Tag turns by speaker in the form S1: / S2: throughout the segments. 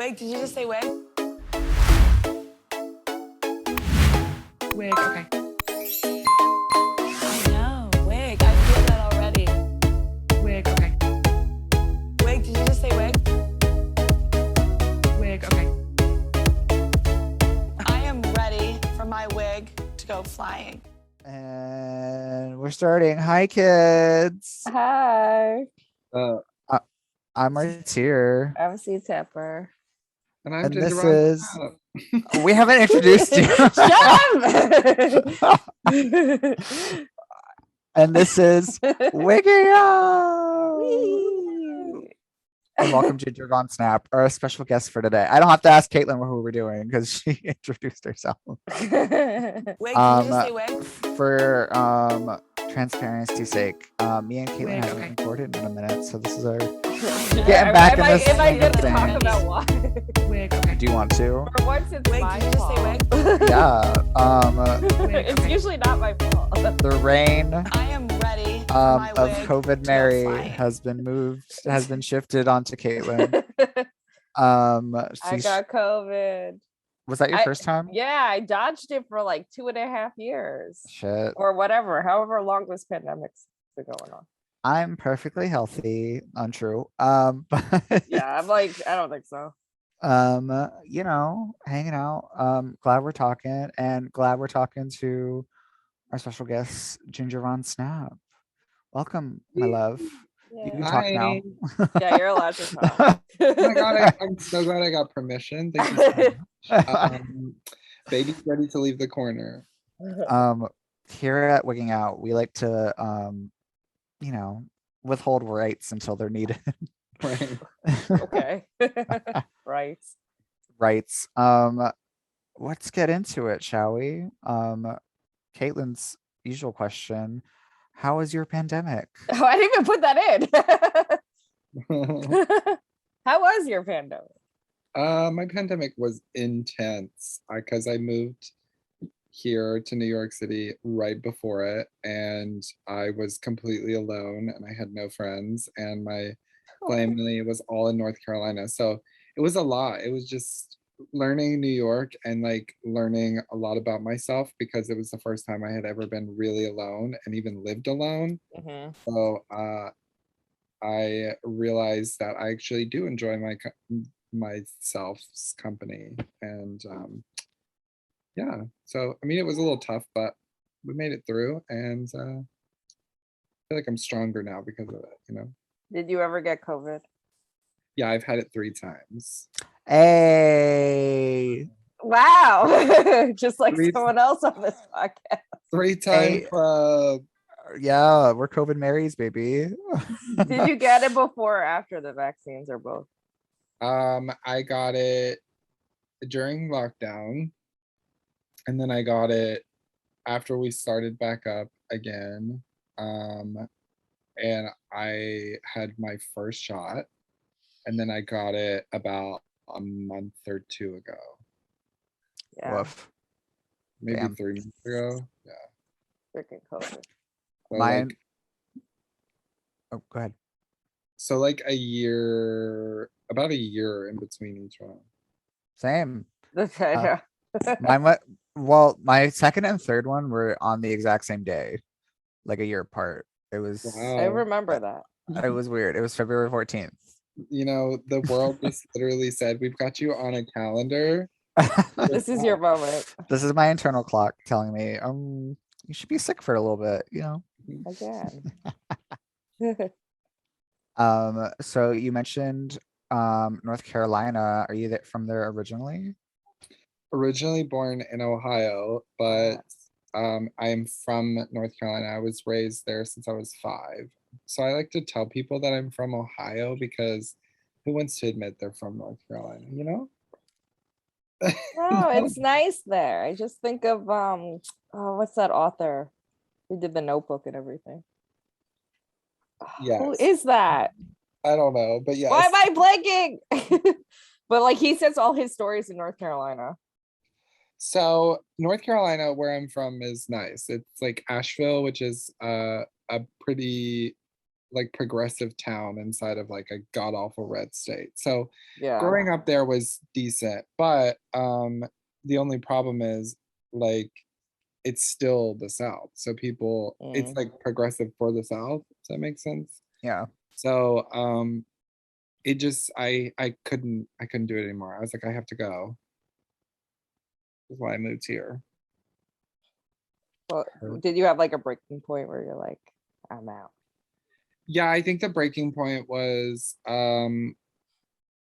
S1: Wig, did you just say wig?
S2: Wig, okay.
S1: I know, wig. I feel that already.
S2: Wig, okay.
S1: Wig, did you just say wig?
S2: Wig, okay.
S1: I am ready for my wig to go flying.
S3: And we're starting. Hi, kids.
S4: Hi,
S3: I'm Martyr.
S4: I'm C.Tepper.
S5: And I'm
S3: And this
S5: Ginger
S3: is.
S5: Ross.
S3: We haven't introduced you.
S4: Shut up!
S3: And this is Wigging Out. And welcome Ginger Von Snap, our special guest for today. I don't have to ask Caitlin who we're doing because she introduced herself.
S1: Wig, did you just say wig?
S3: For transparency's sake, me and Caitlin
S2: Wig,
S3: haven't
S2: okay.
S3: recorded in a minute, so this is our
S4: Getting
S3: back in this
S4: Am I gonna
S3: thing.
S4: talk about what?
S2: Wig, okay.
S3: Do you want to?
S4: For once, it's
S1: Wig,
S4: my
S1: did you just say
S4: fault.
S1: wig?
S3: Yeah.
S2: Wig,
S4: It's
S2: okay.
S4: usually not my fault.
S3: The reign
S1: I am ready for my
S3: of
S1: wig
S3: COVID
S1: to go
S3: Mary
S1: flying.
S3: has been shifted onto Caitlin.
S4: I
S3: she's-
S4: got COVID.
S3: was that your
S4: I-
S3: first time?
S4: Yeah, I dodged it for like 2.5 years
S3: Shit.
S4: or whatever, however long this pandemic's been going on.
S3: I'm perfectly healthy. Untrue. But
S4: Yeah, I'm like, I don't think so.
S3: hanging out. Glad we're talking, and glad we're talking to our special guest, Ginger Von Snap. Welcome, my love. You can
S4: Yeah,
S3: talk now.
S4: yeah, you're allowed to talk.
S5: Oh my god, I'm so glad I got permission. Thank you so much. Baby's ready to leave the corner.
S3: Here at Wigging Out, we like to withhold rights until they're needed.
S5: Right.
S4: Okay. Right.
S3: Rights. Let's get into it, shall we? Caitlin's usual question: how was your pandemic?
S4: Oh, I didn't even put that in. How was your pandemic?
S5: My pandemic was intense because I moved here to New York City right before it, and I was completely alone and I had no friends, and my family was all in North Carolina. So it was a lot. It was just learning New York and like learning a lot about myself because it was the first time I had ever been really alone and even lived alone.
S4: Mhm.
S5: So I realized that I actually do enjoy myself's company, and yeah. So I mean, it was a little tough, but we made it through, and I feel like I'm stronger now because of it. You know?
S4: Did you ever get COVID?
S5: Yeah, I've had it 3 times.
S3: Hey,
S4: Wow. Just like
S5: Three-
S4: someone else on this podcast.
S5: 3-time
S3: Hey.
S5: club.
S3: yeah, we're COVID Marys, baby.
S4: Did you get it before or after the vaccines or both?
S5: I got it during lockdown, and then I got it after we started back up again. And I had my first shot, and then I got it about a month or 2 ago,
S4: Yeah.
S3: Woof.
S5: maybe
S3: Damn.
S5: 3 months ago. Yeah.
S4: Freaking COVID.
S5: So
S3: Mine.
S5: like,
S3: Oh, go ahead.
S5: so like about a year in between each one.
S3: Same.
S4: Okay.
S3: Uh, Mine went. Well, my second and third one were on the exact same day, like a year apart. It was.
S5: Wow.
S4: I remember that.
S3: It was weird. It was February 14th.
S5: You know, the world just literally said, "We've got you on a calendar."
S4: This is your moment.
S3: This is my internal clock telling me, you should be sick for a little bit,
S4: Again.
S3: So you mentioned North Carolina. Are you from there originally?
S5: Originally born in Ohio, but I am from North Carolina. I was raised there since I was 5. So I like to tell people that I'm from Ohio because who wants to admit they're from North Carolina, you know?
S4: No, it's nice there. I just think of what's that author who did the Notebook and everything? Who
S5: Yes.
S4: is that?
S5: I don't know, but yes.
S4: Why am I blanking? But like he says all his stories in North Carolina.
S5: So North Carolina, where I'm from, is nice. It's like Asheville, which is a pretty like progressive town inside of like a god awful red state. So
S4: Yeah.
S5: growing up there was decent, but the only problem is like it's still the South. So people, it's
S4: Mm.
S5: like progressive for the South. Does that make sense?
S3: Yeah.
S5: So it just I couldn't do it anymore. I was like, I have to go. That's why I moved here.
S4: Well, did you have like a breaking point where you're like, I'm out?
S5: Yeah, I think the breaking point was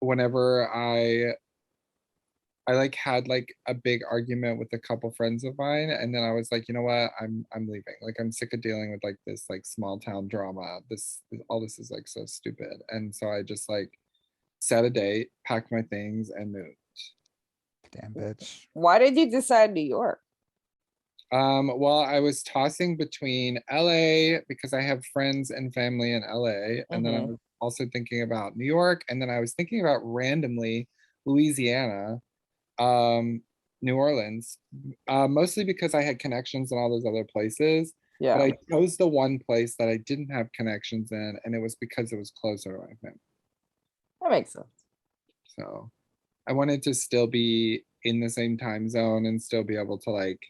S5: whenever I like had like a big argument with a couple friends of mine, and then I was like, you know what, I'm leaving. Like I'm sick of dealing with like this like small town drama. This all this is like so stupid. And so I just like set a date, packed my things, and moved.
S3: Damn bitch.
S4: Why did you decide New York?
S5: Well, I was tossing between LA because I have friends and family in LA, and then I was also thinking about New York, and then I was thinking about randomly Louisiana, New Orleans, mostly because I had connections in all those other places. But
S4: Yeah.
S5: I chose the one place that I didn't have connections in, and it was because it was closer to my family.
S4: That makes sense.
S5: So I wanted to still be in the same time zone and still be able to like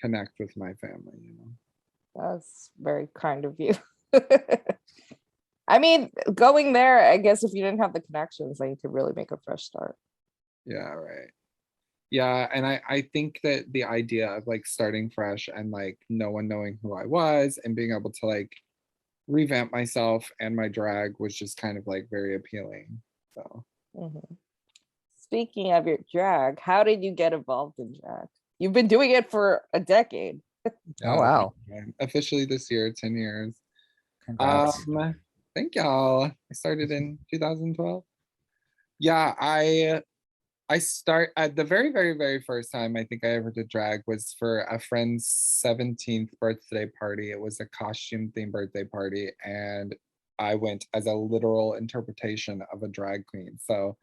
S5: connect with my family, you know.
S4: That's very kind of you. I mean, going there, I guess if you didn't have the connections, then you could really make a fresh start.
S5: Yeah, right. Yeah, and I think that the idea of like starting fresh and like no one knowing who I was and being able to like revamp myself and my drag was just kind of like very appealing. So
S4: Speaking of your drag, how did you get involved in drag? You've been doing it for a decade.
S3: Oh wow.
S5: Officially this year, 10 years.
S3: Congrats.
S5: Thank y'all. I started in 2012. Yeah, I start at the very, very, very first time I think I ever did drag was for a friend's 17th birthday party. It was a costume themed birthday party, and I went as a literal interpretation of a drag queen. So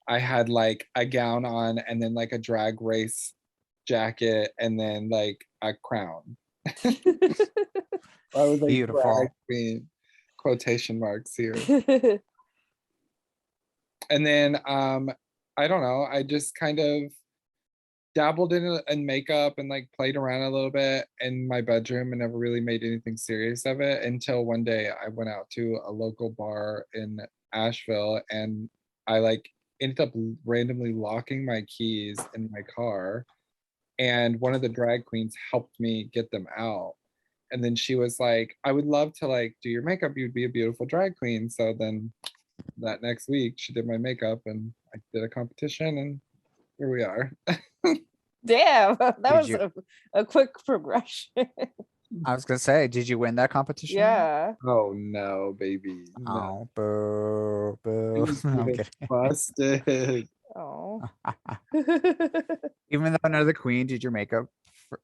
S5: I had like a gown on and then like a drag race jacket and then like a crown. I was like
S3: Beautiful.
S5: drag queen, quotation marks here. And then I don't know, I just kind of dabbled in makeup and like played around a little bit in my bedroom and never really made anything serious of it until one day I went out to a local bar in Asheville and I like ended up randomly locking my keys in my car, and one of the drag queens helped me get them out. And then she was like, I would love to like do your makeup, you'd be a beautiful drag queen. So then that next week she did my makeup and I did a competition and here we are.
S4: Damn, that
S3: Did
S4: was
S3: you-
S4: a quick progression.
S3: I was gonna say, did you win that competition?
S4: Yeah.
S5: Oh no, baby. No.
S3: Oh, boo,
S5: It
S3: boo.
S5: was
S3: No, I'm
S5: getting
S3: kidding.
S5: busted.
S4: Oh.
S3: Even though another queen did your makeup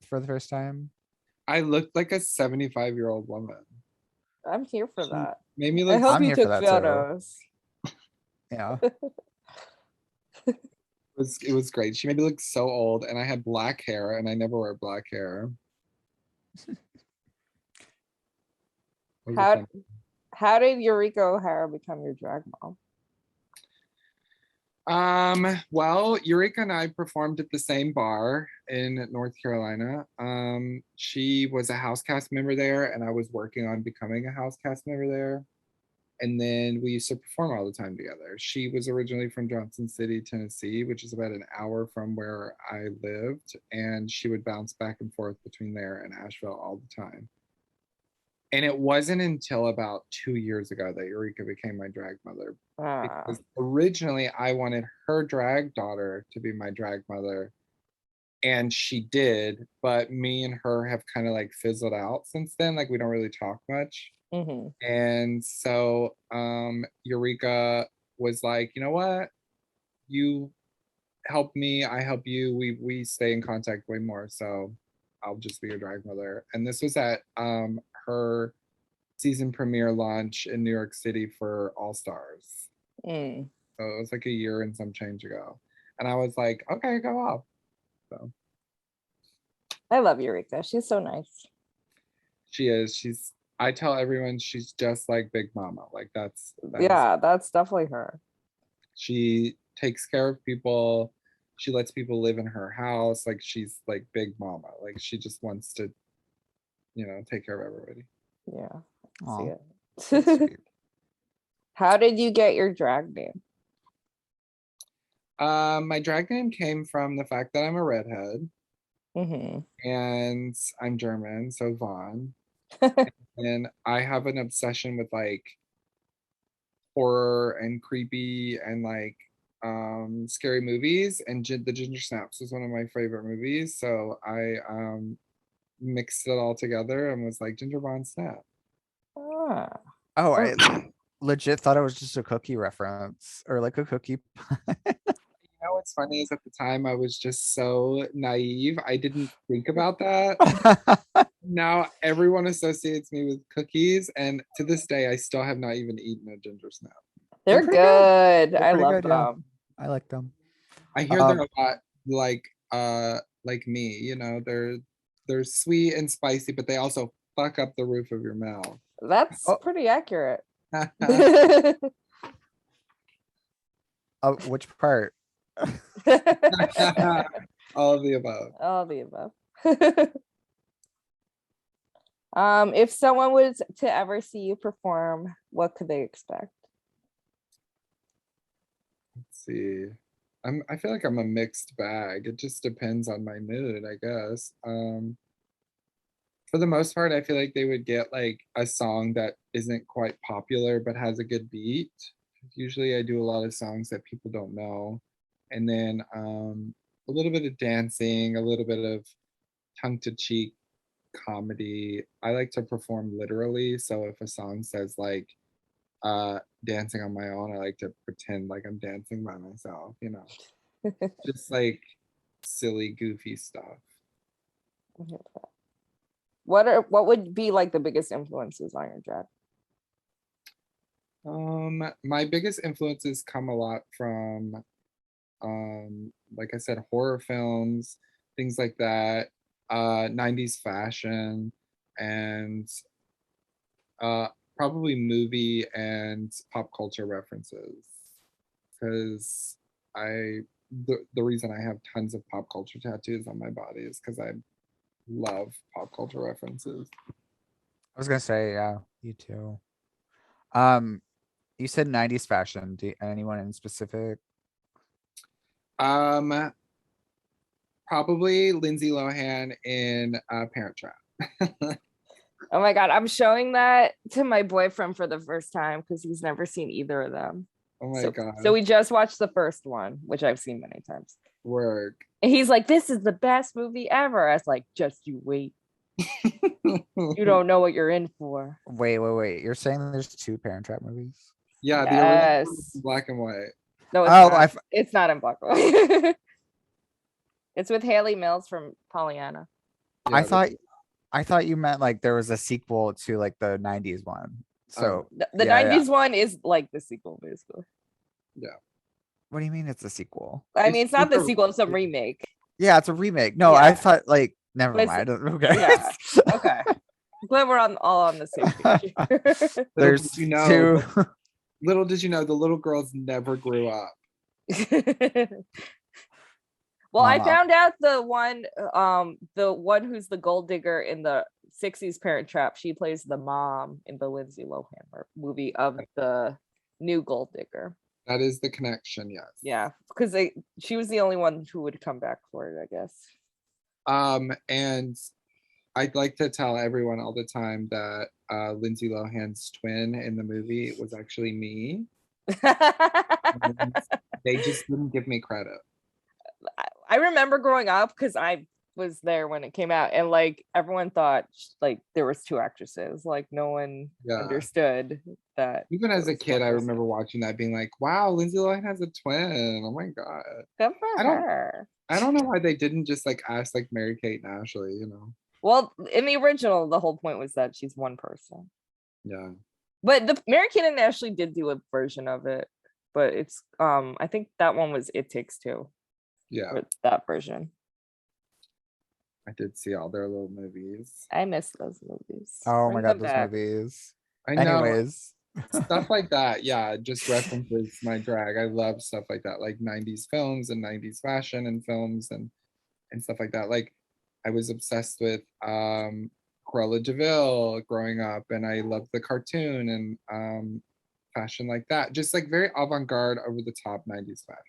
S3: for the first time.
S5: I looked like a 75-year-old woman.
S4: I'm here for that.
S5: Made me
S4: I
S5: look
S4: hope
S3: I'm
S4: you
S3: here for
S4: took
S3: that too.
S4: photos.
S3: Yeah.
S5: it was great. She made me look so old and I had black hair and I never wear black hair. It was a fun-
S4: How did Eureka O'Hara become your drag mom?
S5: Well, Eureka and I performed at the same bar in North Carolina. She was a house cast member there, and I was working on becoming a house cast member there. And then we used to perform all the time together. She was originally from Johnson City, Tennessee, which is about an hour from where I lived, and she would bounce back and forth between there and Asheville all the time. And it wasn't until about 2 years ago that Eureka became my drag mother. Because originally I wanted her drag daughter to be my drag mother. And she did, but me and her have kind of like fizzled out since then. Like we don't really talk much. And so Eureka was like, you know what? You help me, I help you. We stay in contact way more. So I'll just be your drag mother. And this was at her season premiere launch in New York City for All Stars. So it was like a year and some change ago. And I was like, okay, go off. So
S4: I love Eureka. She's so nice.
S5: she is. She's I tell everyone she's just like Big Mama. Like that is,
S4: Yeah, that's definitely her.
S5: she takes care of people. She lets people live in her house. Like she's like Big Mama. Like she just wants to, take care of everybody.
S4: Yeah, I
S3: Aw,
S4: see
S3: that's
S4: it.
S3: sweet.
S4: How did you get your drag name?
S5: My drag name came from the fact that I'm a redhead
S4: Hmm.
S5: and I'm German, so Vaughn. And I have an obsession with like horror and creepy and like scary movies, and the Ginger Snaps was one of my favorite movies. So I mixed it all together and was like Ginger Bond Snap.
S4: Ah.
S3: Oh,
S4: Oh,
S3: I legit thought it was just a cookie reference or like a cookie.
S5: You know what's funny is at the time I was just so naive. I didn't think about that. Now everyone associates me with cookies, and to this day I still have not even eaten a ginger snap.
S4: they're
S3: pretty good.
S4: good.
S3: They're
S4: I
S3: pretty
S4: love
S3: good, yeah.
S4: them.
S3: I like them.
S5: I hear they're
S3: Um,
S5: a lot like me, they're sweet and spicy, but they also fuck up the roof of your mouth.
S4: That's
S3: Oh.
S4: pretty accurate.
S3: which part?
S5: All of the above.
S4: All the above. If someone was to ever see you perform, what could they expect?
S5: Let's see. I feel like I'm a mixed bag. It just depends on my mood, I guess. For the most part, I feel like they would get like a song that isn't quite popular but has a good beat. Usually I do a lot of songs that people don't know. And then a little bit of dancing, a little bit of tongue to cheek comedy. I like to perform literally. So if a song says like dancing on my own, I like to pretend like I'm dancing by myself, just like silly, goofy stuff.
S4: What would be like the biggest influences on your drag?
S5: My biggest influences come a lot from like I said, horror films, things like that, 90s fashion, and probably movie and pop culture references. Because the reason I have tons of pop culture tattoos on my body is because I love pop culture references.
S3: I was gonna say, yeah, you too. You said 90s fashion. Anyone in specific?
S5: Probably Lindsay Lohan in Parent Trap.
S4: Oh my God, I'm showing that to my boyfriend for the first time because he's never seen either of them.
S5: Oh my God.
S4: So we just watched the first one, which I've seen many times.
S5: WERRRK.
S4: And he's like, this is the best movie ever. I was like, just you wait. You don't know what you're in for.
S3: Wait. You're saying there's 2 Parent Trap movies?
S5: Yeah, the
S4: Yes.
S5: original is black and white.
S4: No, it's
S3: Oh,
S4: not. It's not in black and white. It's with Haley Mills from Pollyanna.
S5: Yeah,
S3: I thought you meant like there was a sequel to like the 90s one. So
S4: The
S3: yeah,
S4: 90s one is like the sequel, basically.
S5: yeah.
S3: what do you mean it's a sequel?
S4: I mean, it's not the
S5: super-
S4: sequel, it's a remake.
S3: Yeah, it's a remake. No,
S4: Yeah.
S3: I thought like never
S4: But
S3: mind. Okay.
S4: Yeah. Okay. Glad we're all on the same page.
S3: There's
S5: did you know,
S3: 2.
S5: Little did you know, the little girls never grew up.
S4: Well, I
S3: Mama.
S4: found out the one who's the gold digger in the 60s Parent Trap, she plays the mom in the Lindsay Lohan movie of the new gold digger.
S5: That is the connection, yes.
S4: Yeah, because she was the only one who would come back for it, I guess.
S5: And I'd like to tell everyone all the time that Lindsay Lohan's twin in the movie was actually me. And they just didn't give me credit.
S4: I remember growing up because I was there when it came out, and like everyone thought like there was 2 actresses. Like no one understood that.
S5: Even as a kid, I remember watching that, being like, "Wow, Lindsay Lohan has a twin! Oh my god!"
S4: Good for her.
S5: I don't know why they didn't just like ask like Mary Kate and Ashley.
S4: Well, in the original, the whole point was that she's one person.
S5: Yeah.
S4: But the Mary Kate and Ashley did do a version of it, but it's I think that one was It Takes Two.
S5: Yeah.
S4: That version.
S5: I did see all their little movies.
S4: I miss those movies.
S3: Oh my
S4: Bring
S3: god,
S4: them
S3: those
S4: back.
S3: movies.
S5: I know
S3: Anyways.
S5: stuff like that. Yeah, just references my drag. I love stuff like that, like 90s films and 90s fashion and films and stuff like that. Like I was obsessed with Cruella DeVille growing up, and I loved the cartoon and fashion like that. Just like very avant-garde, over the top 90s fashion.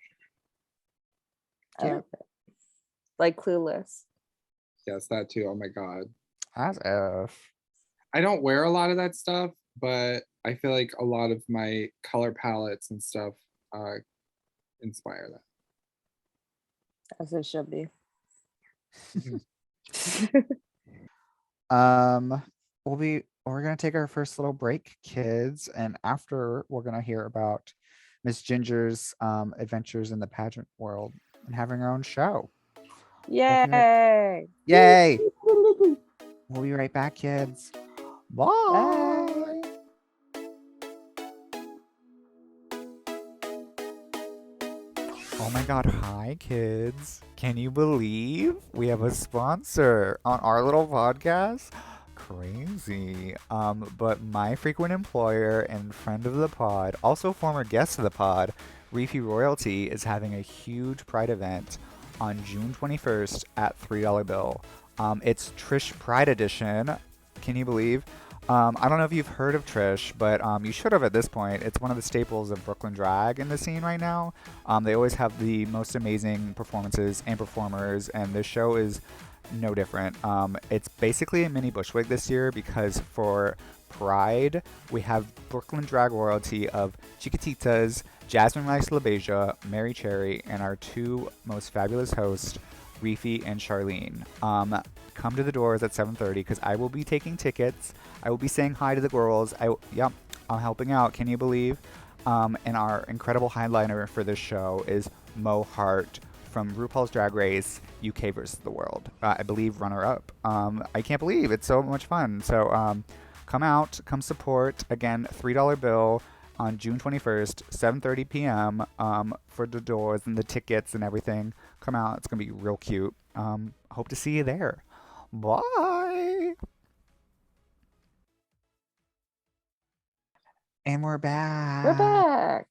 S4: I like it. Like Clueless.
S5: Yes, that too. Oh my god.
S3: As if.
S5: I don't wear a lot of that stuff, but I feel like a lot of my color palettes and stuff inspire that.
S4: As it should be.
S3: We're gonna take our first little break, kids, and after we're gonna hear about Miss Ginger's adventures in the pageant world and having her own show.
S4: Yay!
S3: Yay! We'll be right back, kids. Bye.
S4: Bye.
S3: Oh my god, hi kids. Can you believe we have a sponsor on our little podcast? Crazy. But my frequent employer and friend of the pod, also former guest of the pod, Reefy Royalty, is having a huge Pride event on June 21st at $3 Bill. It's Trish Pride Edition. Can you believe? I don't know if you've heard of Trish, but you should have at this point. It's one of the staples of Brooklyn drag in the scene right now. They always have the most amazing performances and performers, and this show is no different. It's basically a mini Bushwick this year because for Pride, we have Brooklyn drag royalty of Chiquititas, Jasmine Rice LaBeija, Mary Cherry, and our two most fabulous hosts, Reefy and Charlene. Come to the doors at 7:30 because I will be taking tickets. I will be saying hi to the girls. I'm helping out. Can you believe? And our incredible headliner for this show is Mo Hart from RuPaul's Drag Race UK versus the World. I believe runner-up. I can't believe it's so much fun. So come out, come support. Again, $3 bill on June 21st, 7:30 p.m. For the doors and the tickets and everything. Come out. It's going to be real cute. Hope to see you there. Bye. And we're back.
S4: We're back.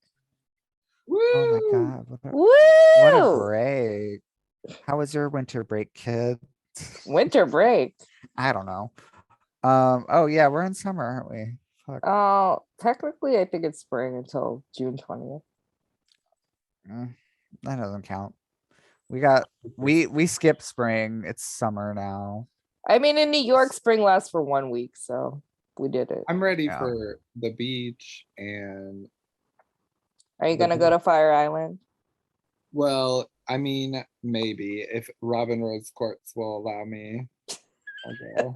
S3: Oh my god.
S4: Woo!
S3: What a break. How was your winter break, kids?
S4: Winter break.
S3: I don't know. Oh yeah, we're in summer, aren't we? Fuck.
S4: Oh, technically I think it's spring until June 20th.
S3: That doesn't count. We skipped spring. It's summer now.
S4: I mean, in New York, spring lasts for 1 week, so we did it.
S5: I'm ready
S3: Yeah.
S5: for the beach and
S4: Are you gonna go to Fire Island?
S5: well, I mean, maybe if Robin Rose Quartz will allow me. I'll go.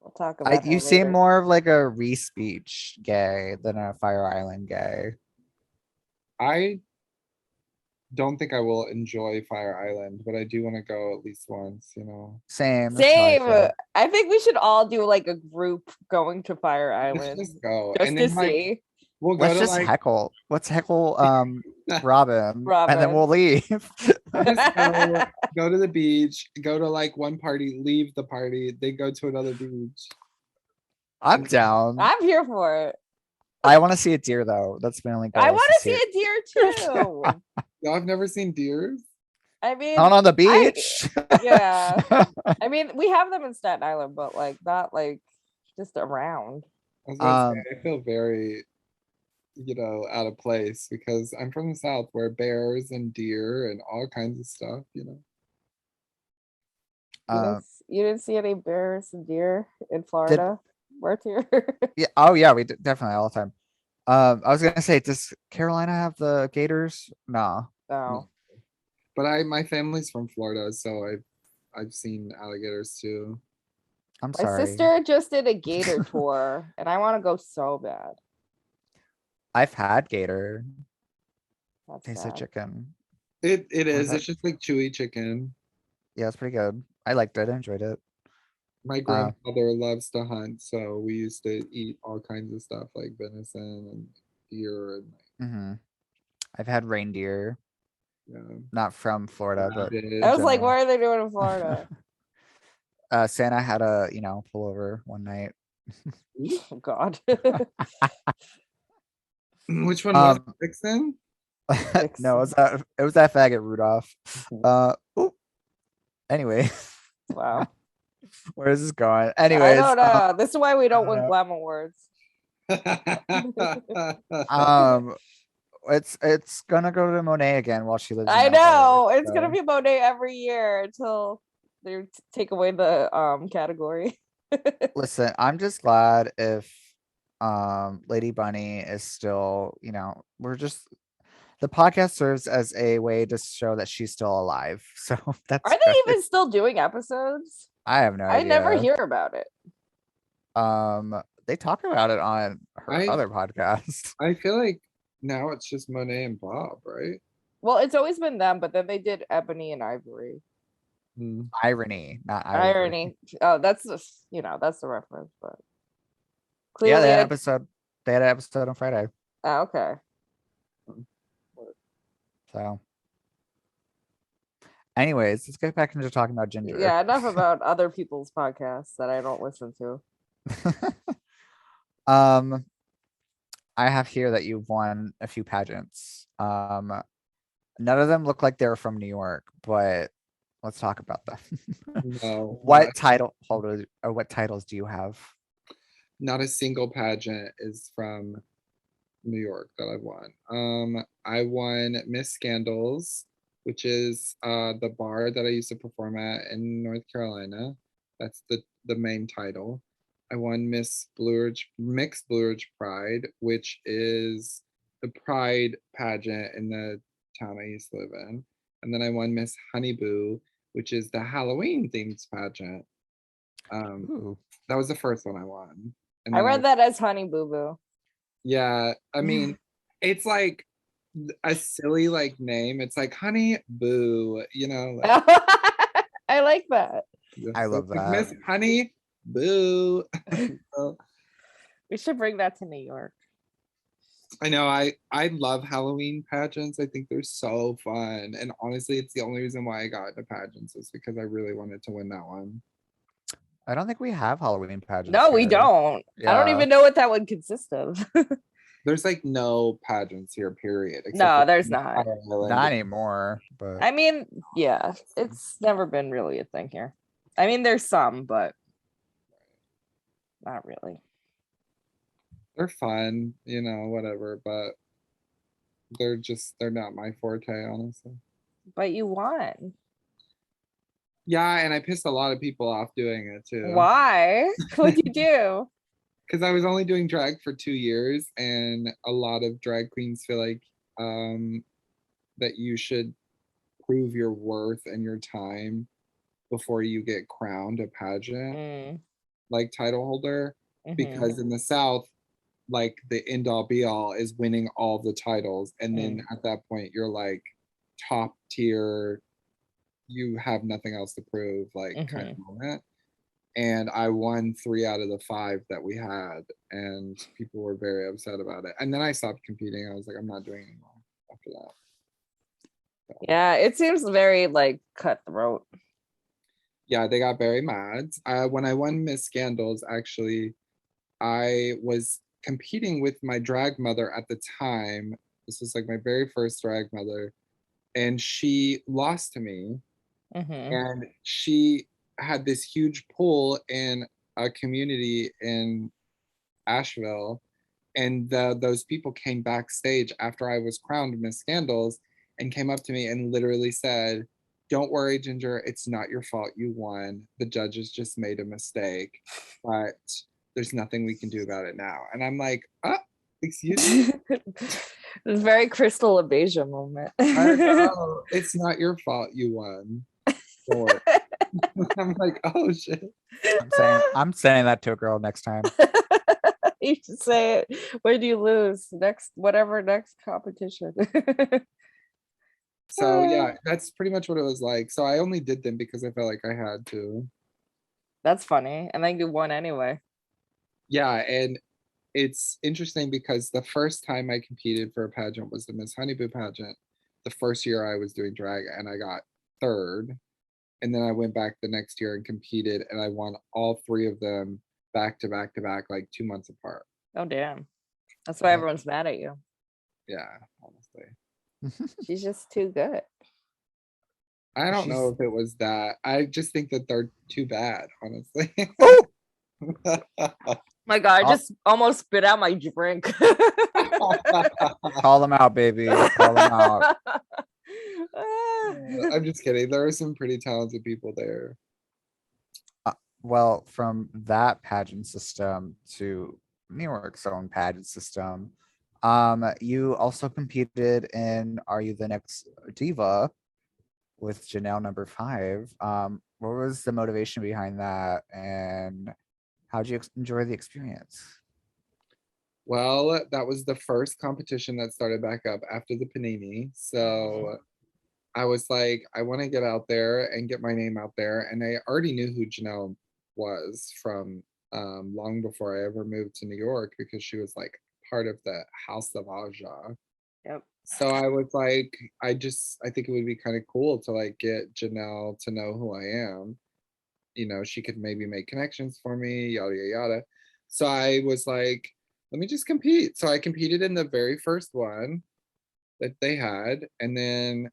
S4: We'll talk about
S3: You
S4: that
S3: seem
S4: later.
S3: more of like a Reese Beach gay than a Fire Island gay.
S5: I don't think I will enjoy Fire Island, but I do want to go at least once, you know.
S3: Same. That's how I
S4: Same.
S3: feel.
S4: I think we should all do like a group going to Fire
S5: Let's
S4: Island
S5: just go.
S4: just
S5: And
S4: to
S5: then like
S4: see.
S5: we'll go
S3: Let's
S5: to
S3: just
S5: like
S3: heckle. Let's heckle Robin, and then
S4: Robin.
S3: we'll leave.
S5: just go to the beach, go to like one party, leave the party, then go to another beach.
S3: I'm down.
S4: I'm here for it.
S3: I want to see a deer though. That's my only goal.
S4: I
S3: is
S4: want to see
S3: it.
S4: a deer too.
S5: Y'all have never seen deers?
S4: I mean,
S3: Not on the beach.
S4: yeah. I mean, we have them in Staten Island, but like not like just around.
S5: I was gonna say, I feel very, out of place because I'm from the South where bears and deer and all kinds of stuff,
S4: You didn't see any bears and deer in Florida? Martyr?
S3: Yeah. Oh yeah, we definitely all the time. I was gonna say, does Carolina have the gators? No.
S4: No.
S5: But my family's from Florida, so I've seen alligators too.
S3: I'm
S4: My
S3: sorry.
S4: sister just did a gator tour, and I want to go so bad.
S3: I've had gator.
S4: That's
S3: Tastes like
S4: sad.
S3: chicken.
S5: It is.
S3: that?
S5: It's just like chewy chicken.
S3: Yeah, it's pretty good. I liked it. I enjoyed it.
S5: My grandfather loves to hunt, so we used to eat all kinds of stuff like venison and deer and
S3: I've had reindeer,
S5: yeah.
S3: not from Florida, but
S5: Rabbit.
S4: I was like,
S3: general.
S4: what are they doing in Florida?
S3: Santa had a, pull over one night.
S4: Oh God.
S5: Which one was it?
S3: Um,
S5: Vixen?
S3: no, it was that faggot Rudolph. Oop. Anyway,
S4: Wow.
S3: where is this going?
S4: I
S3: Anyways,
S4: don't know. This is why we don't win
S3: know.
S4: Glam Awards.
S3: um, it's gonna go to Monet again while she lives.
S4: I
S3: in LA,
S4: know. It's
S3: so.
S4: gonna be Monet every year until they take away the category.
S3: Listen, I'm just glad if Lady Bunny is still, the podcast serves as a way to show that she's still alive. So that's
S4: Are they
S3: good.
S4: even still doing episodes?
S3: I have no
S4: I
S3: idea.
S4: never hear about it.
S3: They talk about it on her other podcast.
S5: I feel like now it's just Monet and Bob, right?
S4: Well, it's always been them, but then they did Ebony and Ivory.
S3: Irony, not ivory.
S4: Irony. Oh, that's that's the reference, but
S3: Yeah,
S4: clearly
S3: they had an episode on Friday.
S4: Oh, okay.
S3: So anyways, let's get back into talking about Ginger.
S4: Yeah, enough about other people's podcasts that I don't listen to.
S3: I have here that you've won a few pageants. None of them look like they're from New York, but let's talk about them.
S5: No.
S3: What titles do you have?
S5: Not a single pageant is from New York that I've won. I won Miss Scandals, which is the bar that I used to perform at in North Carolina. That's the main title. I won Mixed Blue Ridge Pride, which is the pride pageant in the town I used to live in. And then I won Miss Honeyboo, which is the Halloween themed pageant. That was the first one I won. And
S4: I
S5: then
S4: read that as Honey Boo Boo.
S5: Yeah, I mean, it's like a silly like name. It's like Honey Boo, like,
S4: I like that.
S3: I love
S5: like
S3: that.
S5: Miss Honey Boo.
S4: We should bring that to New York.
S5: I know. I love Halloween pageants. I think they're so fun, and honestly, it's the only reason why I got into pageants is because I really wanted to win that one.
S3: I don't think we have Halloween pageants.
S4: No, we
S3: here.
S4: don't. I don't even know what that would consist of.
S5: There's like no pageants here, period.
S4: No, there's not.
S3: Not anymore. But
S4: I mean, yeah, it's never been really a thing here. I mean, there's some, but not really.
S5: They're fun, whatever, but they're not my forte, honestly.
S4: But you won.
S5: Yeah, and I pissed a lot of people off doing it too.
S4: Why? What'd you do?
S5: Because I was only doing drag for 2 years, and a lot of drag queens feel like that you should prove your worth and your time before you get crowned a pageant like title holder. Because in the South, like the end all be all is winning all the titles, and then at that point you're like top tier, you have nothing else to prove, like kind of moment. And I won 3 out of the 5 that we had, and people were very upset about it. And then I stopped competing. I was like, I'm not doing anymore after that. So.
S4: Yeah, it seems very like cutthroat.
S5: Yeah, they got very mad. When I won Miss Scandals, actually, I was competing with my drag mother at the time. This was like my very first drag mother, and she lost to me. And she had this huge pull in a community in Asheville, and those people came backstage after I was crowned Miss Scandals and came up to me and literally said, "Don't worry, Ginger, it's not your fault, you won. The judges just made a mistake, but there's nothing we can do about it now." And I'm like, excuse me?
S4: It's very Crystal Abasia moment.
S5: I know, it's not your fault, you won. I'm like, oh shit.
S3: I'm saying that to a girl next time.
S4: You should say it when you lose next competition.
S5: So yeah, that's pretty much what it was like. So I only did them because I felt like I had to.
S4: That's funny. And then you won anyway.
S5: Yeah, and it's interesting because the first time I competed for a pageant was the Miss Honeyboo pageant. The first year I was doing drag, and I got 3rd. And then I went back the next year and competed, and I won all 3 of them back to back to back, like 2 months apart.
S4: Oh damn. That's why
S5: Yeah.
S4: everyone's mad at you.
S5: Yeah, honestly.
S4: She's just too good.
S5: I don't know
S3: She's-
S5: if it was that. I just think that they're too bad, honestly.
S4: My God, I
S3: Oh.
S4: just almost spit out my drink.
S3: Call them out, baby. Call them out.
S5: I'm just kidding. There are some pretty talented people there.
S3: Well, from that pageant system to New York's own pageant system, you also competed in Are You the Next Diva with Janelle number 5. What was the motivation behind that, and how did you enjoy the experience?
S5: Well, that was the first competition that started back up after the Panini. So I was like, I want to get out there and get my name out there. And I already knew who Janelle was from long before I ever moved to New York, because she was like part of the House of Aja.
S4: Yep.
S5: So I was like, I think it would be kind of cool to like get Janelle to know who I am. You know, she could maybe make connections for me, yada, yada, yada. So I was like, let me just compete. So I competed in the very first one that they had. And then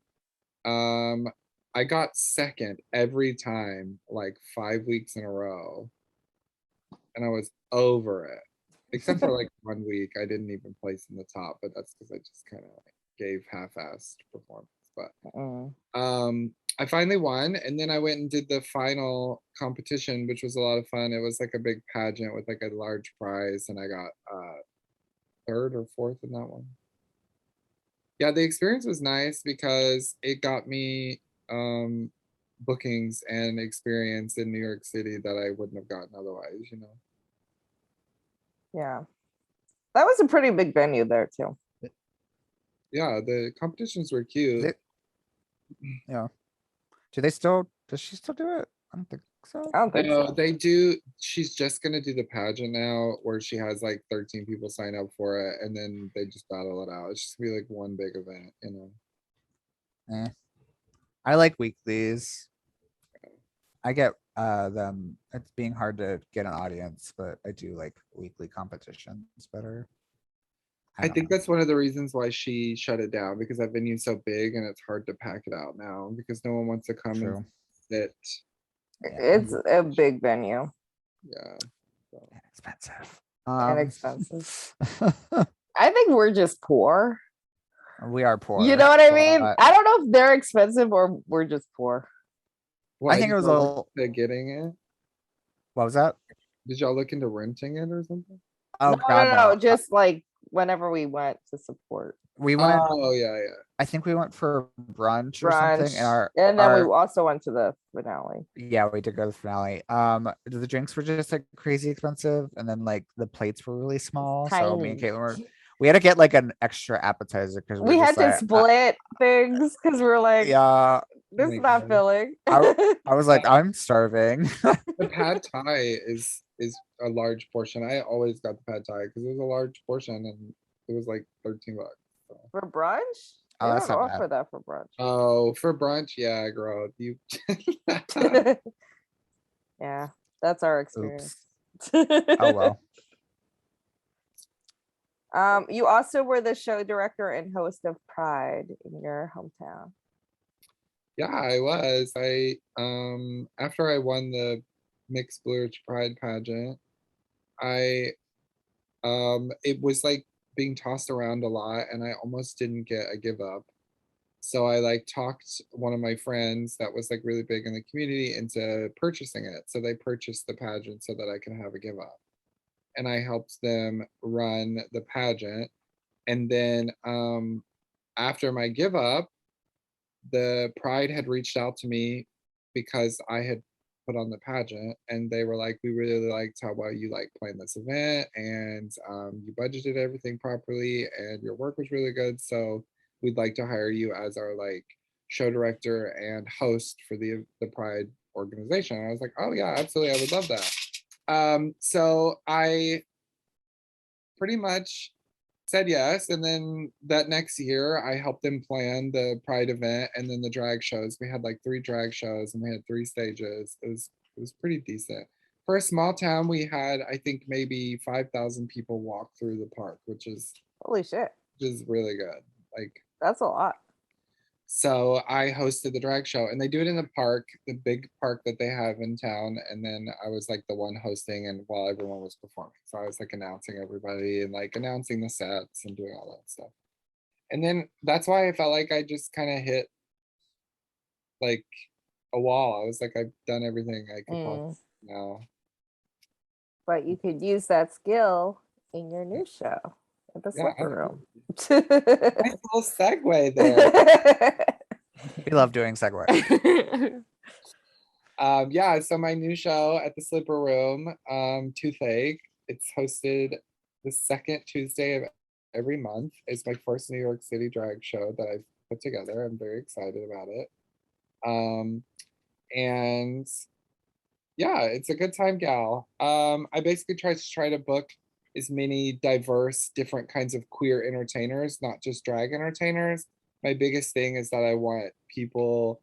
S5: I got second every time, like 5 weeks in a row. And I was over it. Except for like 1 week, I didn't even place in the top, but that's because I just kind of like gave half-assed performance. But I finally won, and then I went and did the final competition, which was a lot of fun. It was like a big pageant with like a large prize, and I got 3rd or 4th in that one. Yeah, the experience was nice because it got me bookings and experience in New York City that I wouldn't have gotten otherwise, you know.
S4: Yeah. That was a pretty big venue there too.
S5: Yeah, the competitions were cute.
S3: Yeah. Does she still do it? I don't think so.
S4: I don't think
S5: No,
S4: so.
S5: they do. She's just gonna do the pageant now, where she has like 13 people sign up for it, and then they just battle it out. It's just gonna be like one big event, you know.
S3: I like weeklies. I get them. It's being hard to get an audience, but I do like weekly competitions better.
S5: I
S3: don't
S5: think
S3: know.
S5: that's one of the reasons why she shut it down, because that venue's so big and it's hard to pack it out now because no one wants to come
S3: True.
S5: and sit.
S3: Yeah,
S4: It's a big venue
S5: Yeah. So.
S3: expensive.
S4: and expensive. I think we're just poor.
S3: We are poor.
S4: You know what I mean?
S3: but
S4: I don't know if they're expensive or we're just poor.
S5: Why,
S3: think it
S5: did
S3: was
S5: y'all
S3: all-
S5: look into getting it?
S3: What was that?
S5: Did y'all look into renting it or something?
S3: Oh
S4: no,
S3: God, no.
S4: just like whenever we went to support
S3: We went.
S5: Oh yeah, yeah.
S3: I think we went for brunch or
S4: brunch,
S3: something. And
S4: and then we
S3: our
S4: also went to the finale.
S3: yeah, we did go to the finale. The drinks were just like crazy expensive, and then like the plates were really small. So me and
S4: Tiny.
S3: Caitlin we had to get like an extra appetizer because
S4: We had to split things because we were like,
S3: yeah,
S4: this
S5: my
S4: is not
S5: God.
S4: filling.
S3: I was like, I'm starving.
S5: The pad thai is a large portion. I always got the pad thai because it was a large portion and it was like $13. So.
S4: For brunch?
S3: Oh,
S4: They
S3: that's
S4: don't
S3: not bad.
S4: offer that for brunch.
S5: Oh, for brunch, yeah, girl. You
S4: Yeah, that's our experience.
S3: Oops. Oh well.
S4: You also were the show director and host of Pride in your hometown.
S5: Yeah, I was. I after I won the mixed Blue Ridge Pride pageant, I it was like being tossed around a lot and I almost didn't get a give up. So I like talked one of my friends that was like really big in the community into purchasing it. So they purchased the pageant so that I could have a give up. And I helped them run the pageant. And then after my give up, the Pride had reached out to me because I had put on the pageant, and they were like, we really liked how well you like planned this event, and you budgeted everything properly, and your work was really good. So we'd like to hire you as our like show director and host for the Pride organization. And I was like, oh yeah, absolutely, I would love that. So I pretty much said yes. And then that next year, I helped them plan the Pride event and then the drag shows. We had like 3 drag shows and we had 3 stages. It was pretty decent. For a small town, we had I think maybe 5,000 people walk through the park,
S4: Holy shit.
S5: which is really good. Like,
S4: That's a lot.
S5: so I hosted the drag show and they do it in the park, the big park that they have in town. And then I was like the one hosting and while everyone was performing. So I was like announcing everybody and like announcing the sets and doing all that stuff. And then that's why I felt like I just kind of hit like a wall. I was like, I've done everything I could possibly now.
S4: But you could use that skill in your new show at the
S5: Yeah,
S4: slipper room.
S5: nice little segue there.
S3: We love doing segue.
S5: Yeah, so my new show at the Slipper Room, Toothache, it's hosted the second Tuesday of every month. It's my first New York City drag show that I've put together. I'm very excited about it. And yeah, it's a good time, gal. I basically try to book as many diverse, different kinds of queer entertainers, not just drag entertainers. My biggest thing is that I want people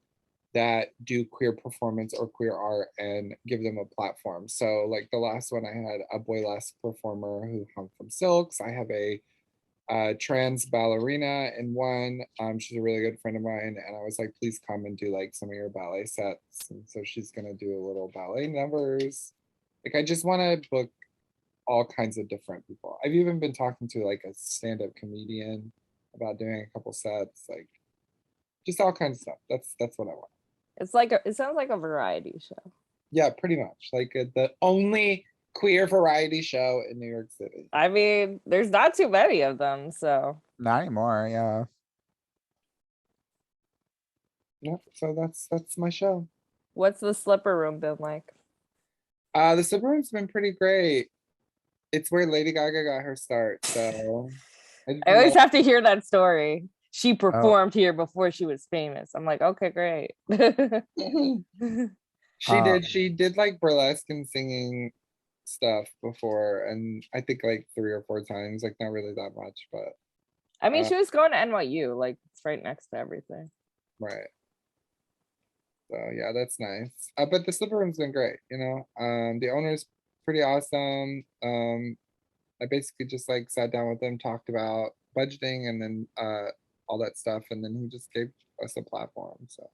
S5: that do queer performance or queer art and give them a platform. So like the last one, I had a boylesque performer who hung from silks. I have a trans ballerina in one. She's a really good friend of mine, and I was like, please come and do like some of your ballet sets. And so she's gonna do a little ballet numbers. Like I just want to book all kinds of different people. I've even been talking to like a stand-up comedian about doing a couple sets, like just all kinds of stuff. That's what I want.
S4: It sounds like a variety show.
S5: Yeah, pretty much. Like the only queer variety show in New York City.
S4: I mean, there's not too many of them, so
S3: Not anymore, yeah.
S5: Yep. So that's my show.
S4: what's the slipper room been like?
S5: The Slipper Room's been pretty great. It's where Lady Gaga got her start. So
S4: I always have to hear that story. She
S3: Oh.
S4: performed here before she was famous. I'm like, okay, great.
S5: She did like burlesque and singing stuff before, and I think like 3 or 4 times, like not really that much, but
S4: I mean, she was going to NYU, like it's right next to everything.
S5: right. So yeah, that's nice. But the Slipper Room's been great, you know. The owner's pretty awesome. I basically just like sat down with him, talked about budgeting and then all that stuff, and then he just gave us a platform. So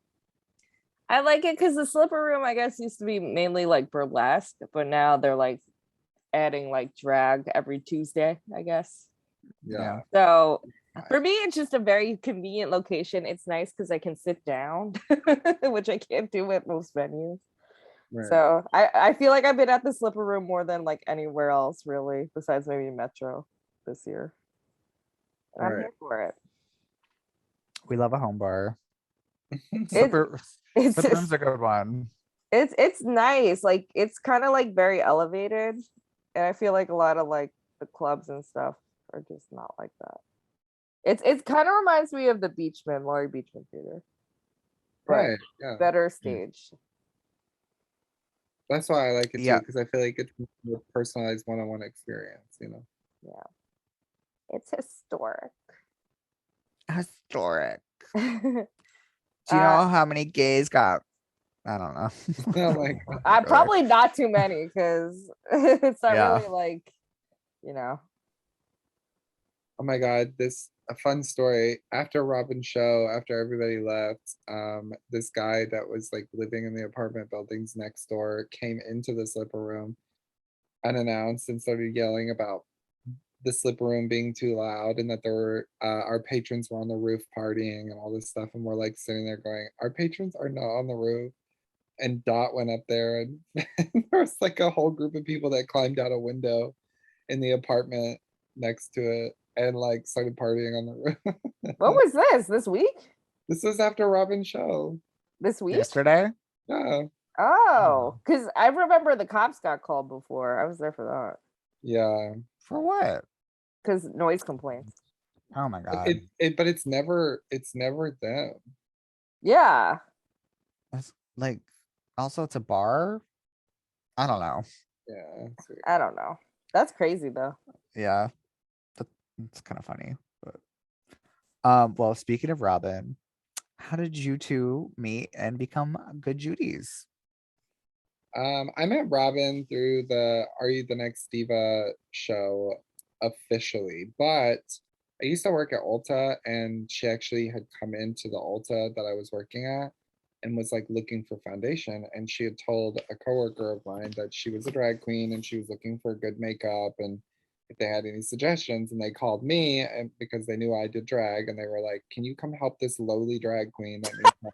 S4: I like it because the slipper room, I guess, used to be mainly like burlesque, but now they're like adding like drag every Tuesday, I guess.
S5: yeah.
S4: So for me, it's just a very convenient location. It's nice because I can sit down, which I can't do at most venues.
S5: Right.
S4: So I feel like I've been at the slipper room more than like anywhere else, really, besides maybe Metro this year. And I'm
S5: Right.
S4: here for it.
S3: We love a home bar.
S4: It's
S3: Slipper room's
S4: just,
S3: a good one.
S4: it's nice. Like it's kind of like very elevated, and I feel like a lot of like the clubs and stuff are just not like that. It's kind of reminds me of the Beachman, Laurie Beachman Theater, but
S5: Right. Yeah.
S4: better stage.
S5: That's why I like it
S3: Yeah.
S5: too, because I feel like it's a personalized one-on-one experience, you know.
S4: Yeah, it's historic.
S3: Historic. Do you know how many gays got? I don't know.
S5: Oh my God.
S4: I'm probably not too many because it's not
S3: Yeah.
S4: really like, you know.
S5: Oh my God, a fun story. After Robin's show, after everybody left, this guy that was like living in the apartment buildings next door came into the Slipper Room unannounced and started yelling about the Slipper Room being too loud and that there were our patrons were on the roof partying and all this stuff, and we're like sitting there going, our patrons are not on the roof. And Dot went up there and there was like a whole group of people that climbed out a window in the apartment next to it and like started partying on the roof.
S4: What was this week?
S5: This was after Robin's show.
S4: This week?
S3: Yesterday?
S5: Yeah.
S4: Oh, because I remember the cops got called before. I was there for that.
S5: Yeah.
S3: For what?
S4: Because noise complaints.
S3: Oh my god.
S5: But it's never them.
S4: Yeah.
S3: That's like also it's a bar. I don't know.
S5: Yeah. it's weird.
S4: I don't know. That's crazy though.
S3: Yeah. It's kind of funny, but well, speaking of Robin, how did you two meet and become good Judies?
S5: I met Robin through the Are You the Next Diva show officially, but I used to work at Ulta and she actually had come into the Ulta that I was working at and was like looking for foundation. And she had told a coworker of mine that she was a drag queen and she was looking for good makeup and if they had any suggestions. And they called me and because they knew I did drag and they were like, can you come help this lowly drag queen that needs help?"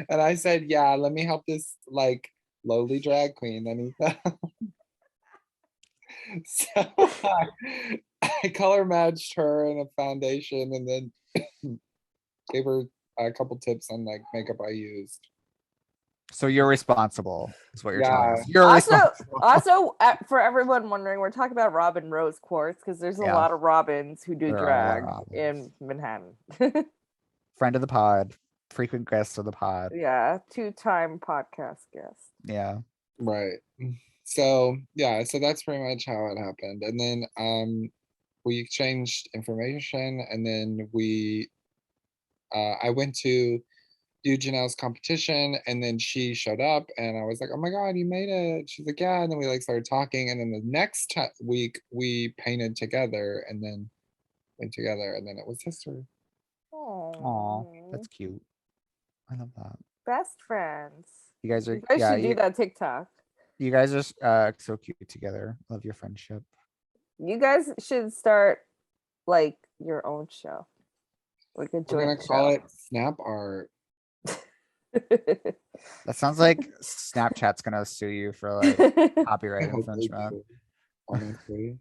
S5: And I said, yeah, let me help this like lowly drag queen. And he thought, so I color matched her in a foundation and then gave her a couple tips on like makeup I used.
S3: So you're responsible, is what you're telling
S5: Yeah.
S3: us. You're
S4: Also,
S3: responsible.
S4: for everyone wondering, we're talking about Robin Rose Quartz because there's a
S3: Yeah.
S4: lot of Robins who do
S3: There are a lot of
S4: drag
S3: Robins.
S4: in Manhattan.
S3: Friend of the pod, frequent guest of the pod.
S4: Yeah, 2-time podcast guest.
S3: Yeah.
S5: Right. So yeah, so that's pretty much how it happened. And then we exchanged information and then I went to do Janelle's competition and then she showed up and I was like, oh my God, you made it. She's like, yeah. And then we like started talking. And then the next week we painted together and then went together and then it was history.
S3: Aw, that's cute. I love that.
S4: Best friends.
S3: You guys are
S4: You guys should do that TikTok.
S3: You guys are so cute together. Love your friendship.
S4: You guys should start like your own show. Like a
S5: We're
S4: joint
S5: gonna call
S4: show.
S5: it Snap Art.
S3: That sounds like Snapchat's gonna sue you for like
S5: I
S3: copyright
S5: hope they
S3: infringement.
S5: do, honestly.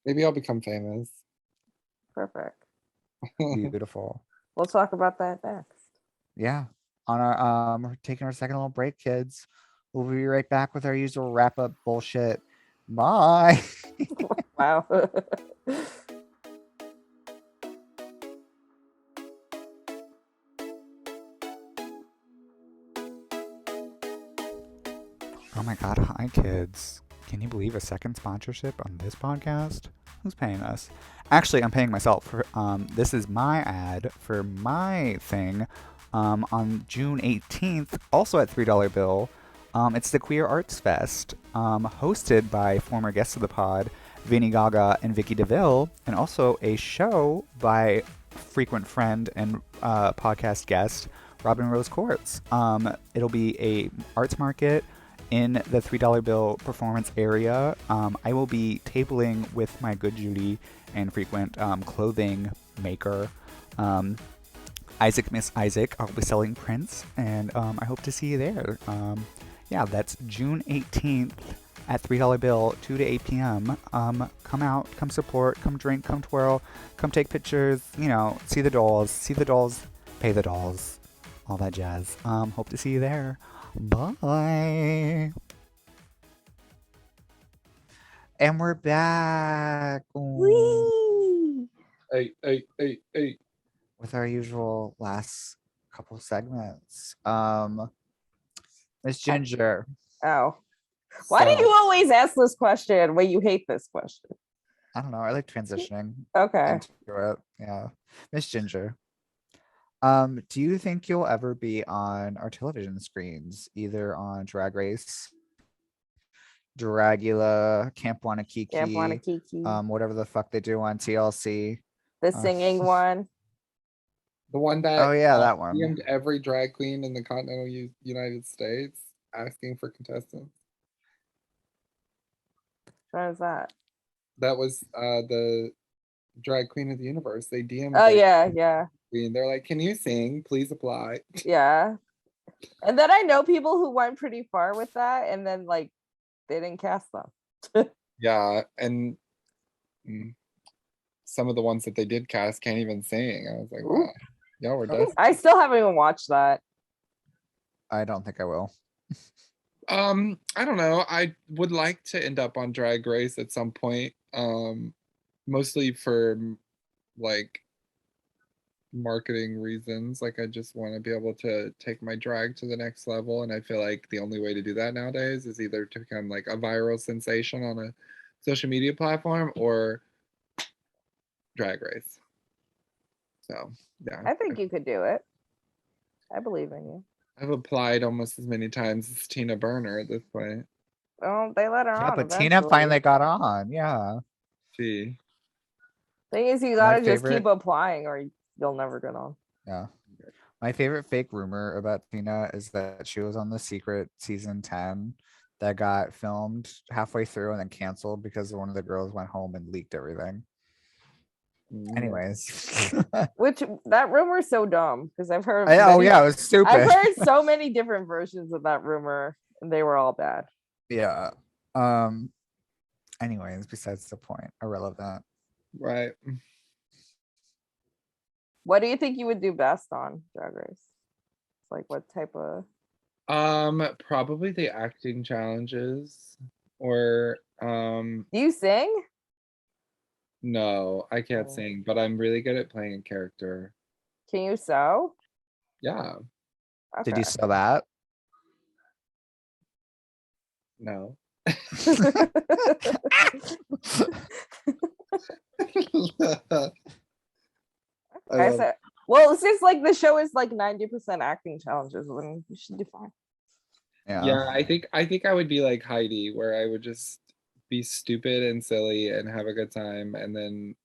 S5: Maybe I'll become famous.
S4: Perfect.
S3: Beautiful.
S4: We'll talk about that next.
S3: Yeah. On our we're taking our second little break, kids. We'll be right back with our usual wrap up bullshit. Bye.
S4: Wow.
S3: Oh my god, hi kids. Can you believe a second sponsorship on this podcast? Who's paying us? Actually, I'm paying myself for this is my ad for my thing on June 18th, also at $3 bill. It's the Queer Arts Fest, hosted by former guests of the pod, Vinny Gaga and Vicky DeVille, and also a show by frequent friend and podcast guest, Robin Rose Quartz. It'll be a arts market in the $3 bill performance area. I will be tabling with my good Judy and frequent clothing maker, Isaac Miss Isaac. I'll be selling prints, and I hope to see you there. Yeah, that's June 18th at $3 bill, 2 to 8 p.m. Come out, come support, come drink, come twirl, come take pictures, you know, see the dolls, pay the dolls, all that jazz. Hope to see you there. Bye. And we're back.
S4: Whee!
S5: Hey.
S3: With our usual last couple segments. Miss Ginger.
S4: Oh. Why do you always ask this question when you hate this question?
S3: I don't know. I like transitioning
S4: Okay.
S3: into it. Yeah. Miss Ginger. Do you think you'll ever be on our television screens, either on Drag Race, Dragula, Camp Wanakiki,
S4: Camp Wanakiki.
S3: whatever the fuck they do on TLC?
S4: The singing one.
S5: The one that
S3: Oh yeah, that one.
S5: DM'd every drag queen in the continental United States asking for contestants.
S4: What is that?
S5: That was the drag queen of the universe. They DM'd
S4: Oh
S5: like,
S4: yeah.
S5: queen. They're like, can you sing? Please apply.
S4: Yeah. And then I know people who went pretty far with that and then like they didn't cast them.
S5: Yeah, and some of the ones that they did cast can't even sing. I was like, wow, y'all were desperate.
S4: I still haven't even watched that.
S3: I don't think I will.
S5: I don't know. I would like to end up on Drag Race at some point. Mostly for like marketing reasons. Like I just want to be able to take my drag to the next level. And I feel like the only way to do that nowadays is either to become like a viral sensation on a social media platform or Drag Race. So yeah,
S4: I think you could do it. I believe in you.
S5: I've applied almost as many times as Tina Burner at this point.
S4: Well, they let her
S3: Yeah,
S4: on.
S3: but Tina
S4: eventually.
S3: finally got on. Yeah.
S5: Gee.
S4: Thing is, you
S3: My
S4: gotta just keep
S3: favorite-
S4: applying, or you'll never get on.
S3: Yeah. My favorite fake rumor about Tina is that she was on The Secret season 10 that got filmed halfway through and then canceled because one of the girls went home and leaked everything. Anyways.
S4: Which that rumor is so dumb because I've heard.
S3: Oh
S4: many-
S3: yeah, it was stupid.
S4: I've heard so many different versions of that rumor, and they were all bad.
S3: Yeah. Anyways, besides the point, irrelevant.
S5: Right.
S4: What do you think you would do best on Drag Race? Like what type of?
S5: Probably the acting challenges or
S4: Do you sing?
S5: no, I can't
S4: Oh.
S5: sing, but I'm really good at playing a character.
S4: Can you sew?
S5: Yeah.
S3: Did you
S4: Okay.
S3: sell that?
S5: No.
S4: I said, well, it's just like the show is like 90% acting challenges, then you should do fine.
S5: Yeah, I think I would be like Heidi, where I would just be stupid and silly and have a good time, and then,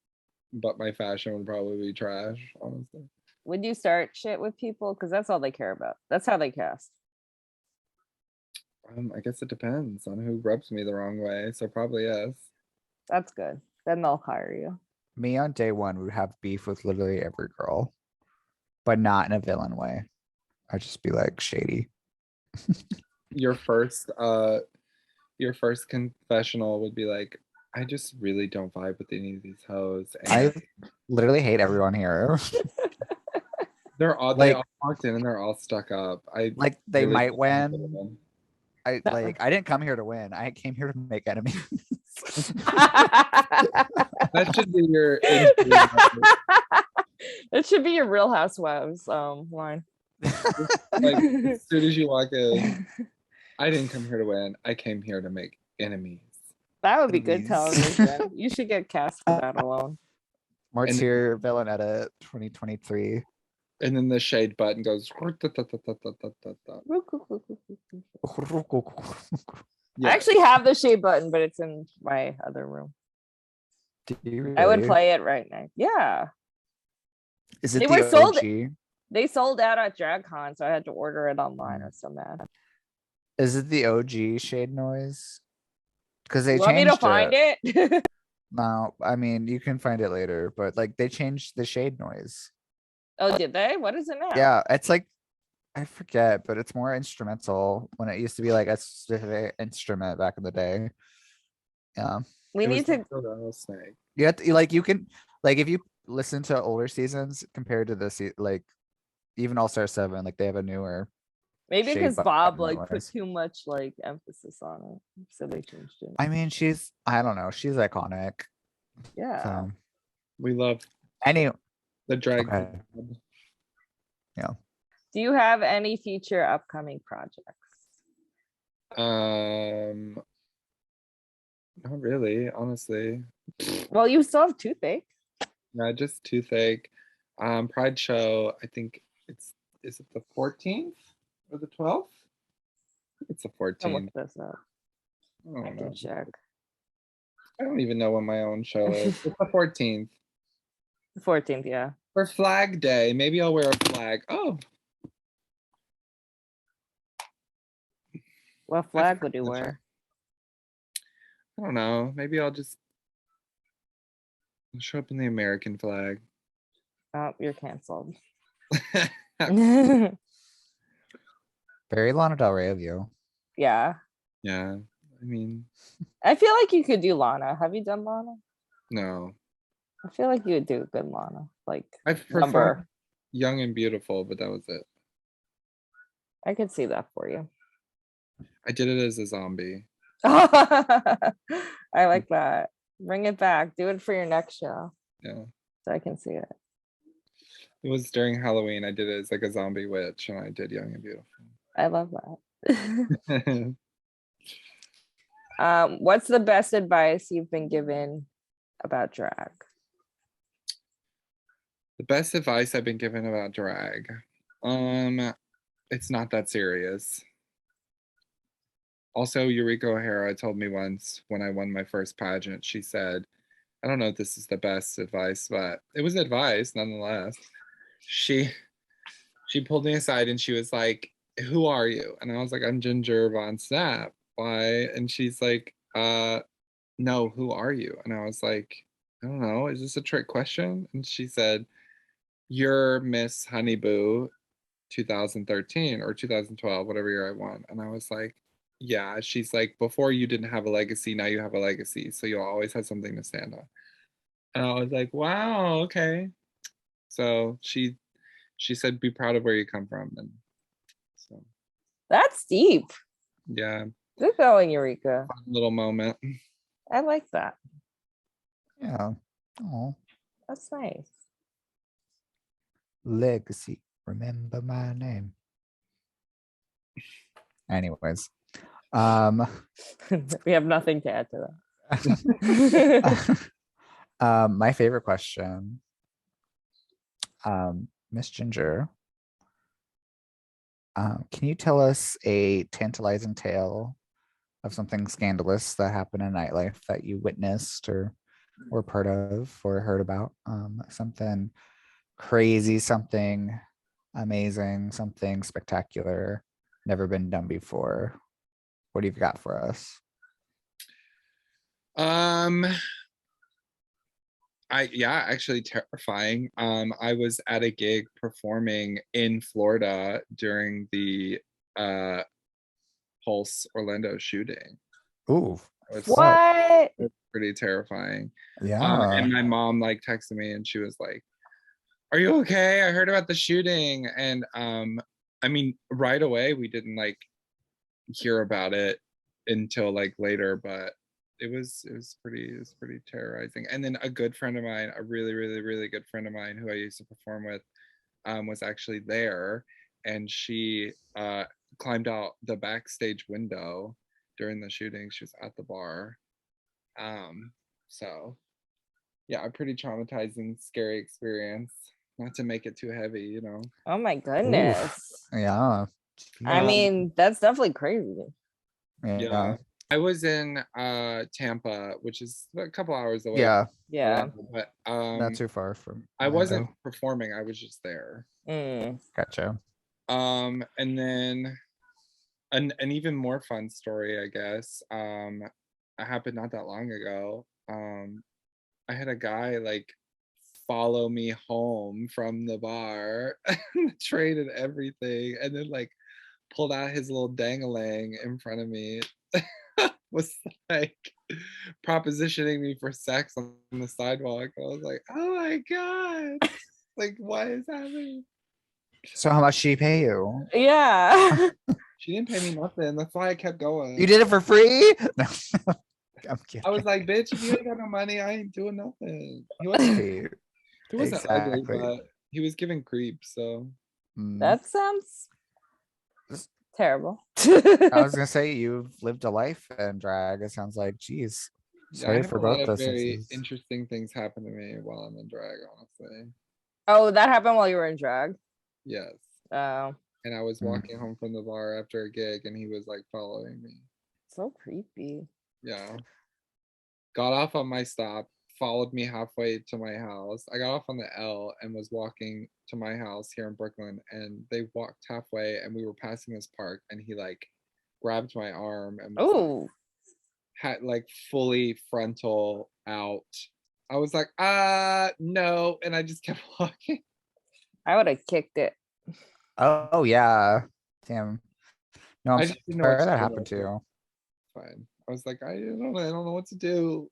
S5: but my fashion would probably be trash, honestly.
S4: Would you start shit with people? Because that's all they care about. That's how they cast.
S5: I guess it depends on who rubs me the wrong way. So probably yes.
S4: That's good. Then they'll hire you.
S3: Me on day one would have beef with literally every girl, but not in a villain way. I'd just be like shady.
S5: Your first confessional would be like, I just really don't vibe with any of these hoes.
S3: I
S5: And
S3: literally hate everyone here.
S5: they're all
S3: like-
S5: they all walked in and they're all stuck up. I
S3: Like they
S5: really
S3: might
S5: don't like
S3: win.
S5: them.
S3: I didn't come here to win. I came here to make enemies.
S5: That should be your interview.
S4: It should be your Real Housewives line.
S5: Like as soon as you walk in, I didn't come here to win. I came here to make enemies.
S4: That would be good
S3: Enemies.
S4: television. You should get cast for that alone.
S3: Martyr villain edit 2023.
S5: And then the shade button goes.
S4: I actually have the shade button, but it's in my other room.
S3: Do you
S4: I would
S3: really?
S4: play it right now. Yeah.
S3: Is it
S4: They
S3: the
S4: were sold-
S3: OG?
S4: They sold out at DragCon, so I had to order it online. I was so mad.
S3: Is it the OG shade noise? Because they
S4: You want me
S3: changed
S4: to find it?
S3: No, I mean you can find it later, but like they changed the shade noise.
S4: Oh, did they? What is it now?
S3: Yeah, it's like I forget, but it's more instrumental when it used to be like a specific instrument back in the day. Yeah,
S4: We need to.
S5: Rattlesnake.
S3: you have to, like you can like if you listen to older seasons compared to this like even All Star 7, like they have a newer.
S4: Maybe
S3: shade
S4: because
S3: button
S4: Bob like put
S3: noise.
S4: too much like emphasis on it, so they changed it.
S3: I mean, I don't know, she's iconic.
S4: Yeah.
S3: So
S5: We love
S3: any
S5: the drag.
S3: Okay.
S4: Do you have any future upcoming projects?
S5: Not really, honestly.
S4: Well, you still have Toothache.
S5: Yeah, just Toothache. Pride show. I think is it the 14th or the 12th? It's the
S4: I'll
S5: 14th.
S4: look this up.
S5: I
S4: I
S5: don't know.
S4: can check.
S5: I don't even know when my own show is. It's the 14th.
S4: The 14th, yeah.
S5: For Flag Day. Maybe I'll wear a flag. Oh,
S4: What flag would you
S5: that's right.
S4: wear?
S5: I don't know. Maybe I'll just show up in the American flag.
S4: Oh, you're canceled.
S3: very Lana Del Rey of you.
S4: Yeah.
S5: Yeah. I mean,
S4: I feel like you could do Lana. Have you done Lana?
S5: no.
S4: I feel like you would do a good Lana. Like
S5: I've
S4: number.
S5: performed Young and Beautiful, but that was it.
S4: I could see that for you.
S5: I did it as a zombie.
S4: I like that. Bring it back. Do it for your next show
S5: Yeah.
S4: so I can see it.
S5: It was during Halloween. I did it as like a zombie witch, and I did Young and Beautiful.
S4: I love that. What's the best advice you've been given about drag?
S5: The best advice I've been given about drag. It's not that serious. Also, Eureka O'Hara told me once when I won my first pageant, she said, I don't know if this is the best advice, but it was advice nonetheless. She pulled me aside and she was like, who are you? And I was like, I'm Ginger Von Snap. Why? And she's like, no, who are you? And I was like, I don't know. Is this a trick question? And she said, you're Miss Honeyboo 2013 or 2012, whatever year I won. And I was like, yeah. She's like, before you didn't have a legacy, now you have a legacy. So you'll always have something to stand on. And I was like, wow, okay. So she said, be proud of where you come from. And so
S4: That's deep.
S5: yeah,
S4: Good going, Eureka.
S5: fun little moment.
S4: I like that.
S3: Yeah. Oh,
S4: That's nice.
S3: legacy. Remember my name. Anyways,
S4: We have nothing to add to that.
S3: my favorite question, Miss Ginger, can you tell us a tantalizing tale of something scandalous that happened in nightlife that you witnessed or were part of or heard about? Something crazy, something amazing, something spectacular, never been done before. What do you got for us?
S5: Actually terrifying. I was at a gig performing in Florida during the Pulse Orlando shooting.
S3: Ooh,
S5: It was
S4: What?
S5: pretty terrifying.
S3: yeah.
S5: And my mom like texted me and she was like, are you okay? I heard about the shooting. And I mean, right away we didn't like hear about it until like later, but it was pretty terrorizing. And then a good friend of mine, a really good friend of mine who I used to perform with, was actually there, and she climbed out the backstage window during the shooting. She was at the bar. So yeah, a pretty traumatizing, scary experience. Not to make it too heavy, you know.
S4: Oh my goodness.
S3: Yeah.
S4: I
S5: Um,
S4: mean, that's definitely crazy.
S5: Yeah. I was in Tampa, which is a couple hours away.
S3: Yeah,
S4: Yeah.
S5: But
S3: not too far from
S5: I wasn't
S3: Orlando.
S5: performing, I was just there.
S3: Gotcha.
S5: And then an even more fun story, I guess. It happened not that long ago. I had a guy like follow me home from the bar, the train and everything, and then like pulled out his little dangling in front of me. Was like propositioning me for sex on the sidewalk. I was like, oh my god, like what is happening?
S3: So how much did she pay you?
S4: Yeah.
S5: She didn't pay me nothing. That's why I kept going.
S3: You did it for free? No, I'm kidding.
S5: I was like, bitch, if you ain't got no money, I ain't doing nothing. He wasn't
S3: Hey,
S5: ugly,
S3: exactly.
S5: but he was giving creeps, so
S4: That sounds terrible.
S3: I was gonna say you've lived a life in drag. It sounds like, geez.
S5: yeah, I
S3: Sorry
S5: have
S3: for
S5: a lot
S3: both
S5: of
S3: those
S5: very
S3: instances.
S5: interesting things happen to me while I'm in drag, honestly.
S4: Oh, that happened while you were in drag?
S5: Yes.
S4: Oh,
S5: And I was walking home from the bar after a gig and he was like following me.
S4: so creepy.
S5: Yeah. Got off on my stop, followed me halfway to my house. I got off on the L and was walking to my house here in Brooklyn, and they walked halfway and we were passing this park and he like grabbed my arm and was like,
S4: Oh,
S5: had like fully frontal out. I was like, no, and I just kept walking.
S4: I would have kicked it.
S3: Oh yeah. Damn. No,
S5: I
S3: I'm
S5: just didn't know what
S3: sorry
S5: to
S3: that
S5: do
S3: happened to
S5: with it.
S3: you.
S5: Fine. I was like, I don't know what to do.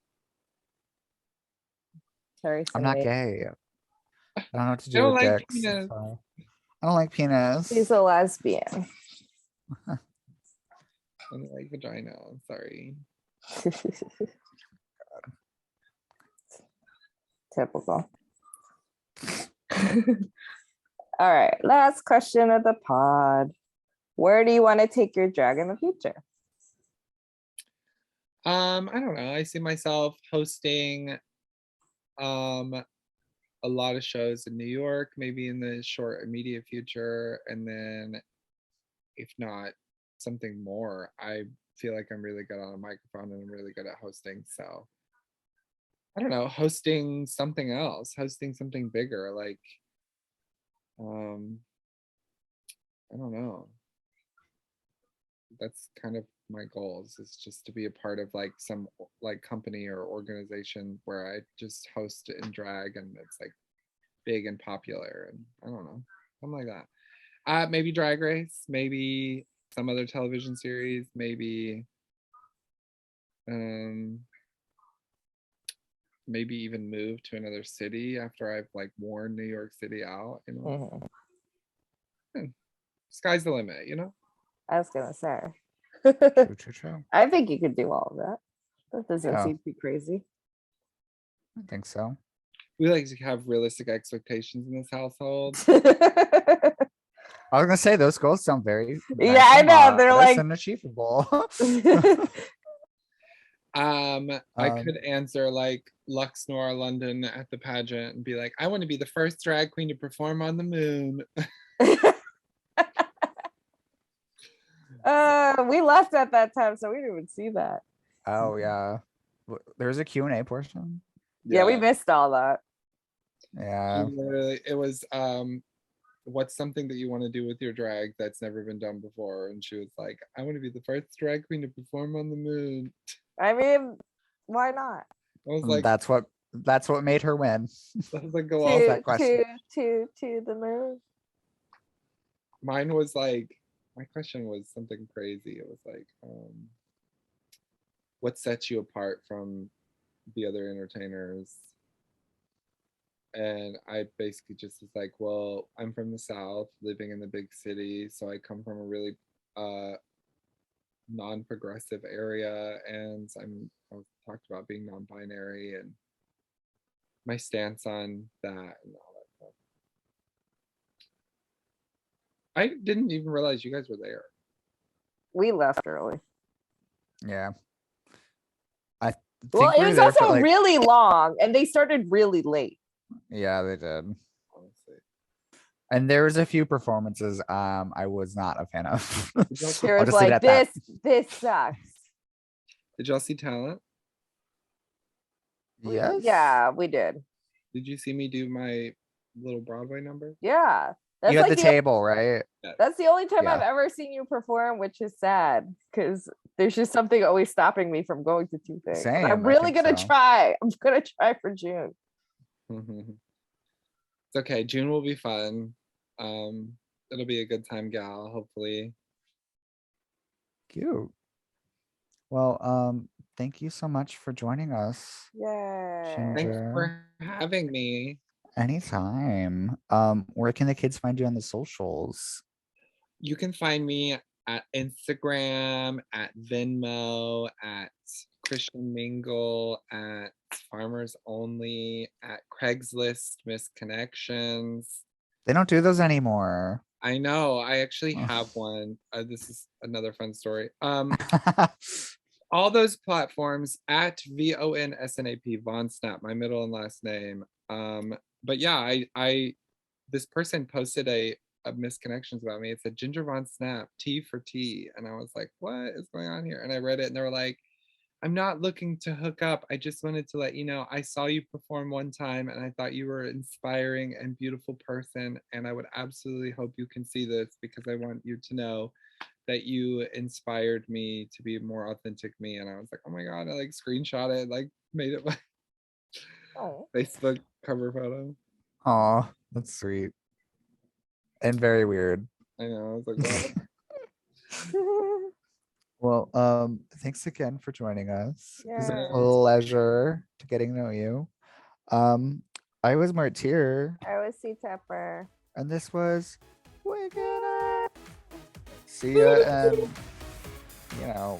S4: Terry
S3: I'm not
S4: Simmons.
S3: gay. I don't know what to
S5: I
S3: do
S5: don't
S3: with
S5: like
S3: dicks.
S5: penis.
S3: So. I don't like penis.
S4: She's a lesbian.
S5: I don't like vagina. I'm sorry.
S4: Typical. All right, last question of the pod. Where do you want to take your drag in the future?
S5: I don't know. I see myself hosting a lot of shows in New York, maybe in the short immediate future, and then if not something more. I feel like I'm really good on a microphone and I'm really good at hosting. So I don't know, hosting something else, hosting something bigger, like I don't know. That's kind of my goals, is just to be a part of like some like company or organization where I just host and drag and it's like big and popular, and I don't know, something like that. Maybe Drag Race, maybe some other television series, maybe maybe even move to another city after I've like worn New York City out, you know. Sky's the limit, you know.
S4: I was gonna say.
S3: True.
S4: I think you could do all of that. That doesn't
S3: Yeah.
S4: seem too crazy.
S3: I think so.
S5: We like to have realistic expectations in this household.
S3: I was gonna say those goals sound very
S4: Yeah, I know. They're
S3: modest
S4: like
S3: and achievable.
S5: I could answer like Lux Noir London at the pageant and be like, I want to be the first drag queen to perform on the moon.
S4: We left at that time, so we didn't even see that.
S3: Oh yeah. There's a Q&A portion.
S4: Yeah, we missed all that.
S3: Yeah.
S5: Literally, it was what's something that you want to do with your drag that's never been done before? And she was like, I want to be the first drag queen to perform on the moon.
S4: I mean, why not?
S5: I was like,
S3: That's what made her win.
S5: I was like, go off.
S3: that question.
S4: To the moon.
S5: Mine was like, my question was something crazy. It was like, what sets you apart from the other entertainers? And I basically just was like, well, I'm from the South, living in the big city, so I come from a really non-progressive area, and I talked about being non-binary and my stance on that and all that stuff. I didn't even realize you guys were there.
S4: We left early.
S3: Yeah. I think
S4: Well,
S3: we
S4: it
S3: were
S4: was
S3: there for,
S4: also
S3: like-
S4: really long, and they started really late.
S3: Yeah, they did.
S5: Honestly.
S3: And there was a few performances I was not a fan of.
S4: There
S3: I'll
S4: was
S3: just leave it
S4: like,
S3: at that.
S4: this sucks.
S5: Did y'all see Talent?
S3: Yes.
S4: Yeah, we did.
S5: Did you see me do my little Broadway number?
S4: Yeah. That's
S3: You had
S4: like
S3: the table, right?
S4: That's the only time I've
S3: Yeah.
S4: ever seen you perform, which is sad because there's just something always stopping me from going to Toothache.
S3: Same,
S4: I'm
S3: I
S4: really
S3: think
S4: gonna
S3: so.
S4: try. I'm gonna try for June.
S5: It's okay. June will be fun. It'll be a good time, gal, hopefully.
S3: Cute. Well, thank you so much for joining us.
S4: Yay.
S5: Thanks
S3: Ginger.
S5: for having me.
S3: Anytime. Where can the kids find you on the socials?
S5: You can find me at Instagram, at Venmo, at Christian Mingle, at Farmers Only, at Craigslist Misconnections.
S3: They don't do those anymore.
S5: I know. I actually
S3: Ugh.
S5: have one. This is another fun story. All those platforms at VONSNAP, Von Snap, my middle and last name. But yeah, I this person posted a misconnections about me. It said Ginger Von Snap, T for T. And I was like, what is going on here? And I read it and they were like, I'm not looking to hook up. I just wanted to let you know, I saw you perform one time and I thought you were an inspiring and beautiful person. And I would absolutely hope you can see this because I want you to know that you inspired me to be a more authentic me. And I was like, oh my God, I like screenshot it, like made it my Facebook cover photo.
S3: Oh, that's sweet. And very weird.
S5: I know. I was like, wow.
S3: Well, thanks again for joining us. It was a
S4: Yeah.
S3: pleasure to getting to know you. I was Martyr,
S4: I was C.Tepper.
S3: and this was Wigging. See ya in,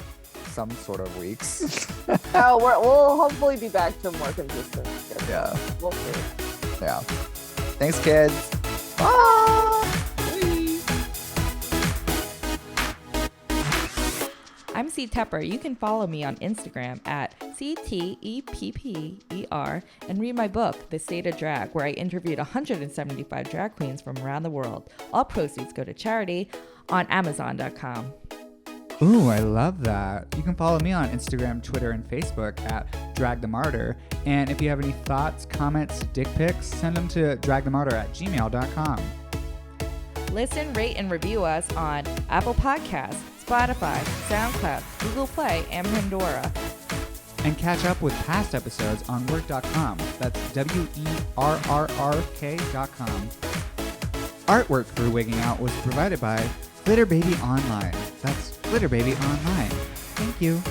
S3: some sort of weeks.
S4: Oh, we'll hopefully be back to more consistent.
S3: Yeah.
S4: We'll see.
S3: Yeah. Thanks, kids. Bye.
S2: I
S6: I'm C.Tepper. You can follow me on Instagram at CTEPPER and read my book, The State of Drag, where I interviewed 175 drag queens from around the world. All proceeds go to charity on Amazon.com.
S3: Ooh, I love that. You can follow me on Instagram, Twitter, and Facebook at Drag the Martyr. And if you have any thoughts, comments, dick pics, send them to dragthemartyr@gmail.com.
S6: Listen, rate, and review us on Apple Podcasts, Spotify, SoundCloud, Google Play, and Pandora.
S3: And catch up with past episodes on WERRRK.com. That's WERRRK.com. Artwork for Wigging Out was provided by Glitter Baby Online. That's Glitter Baby Online. Thank you.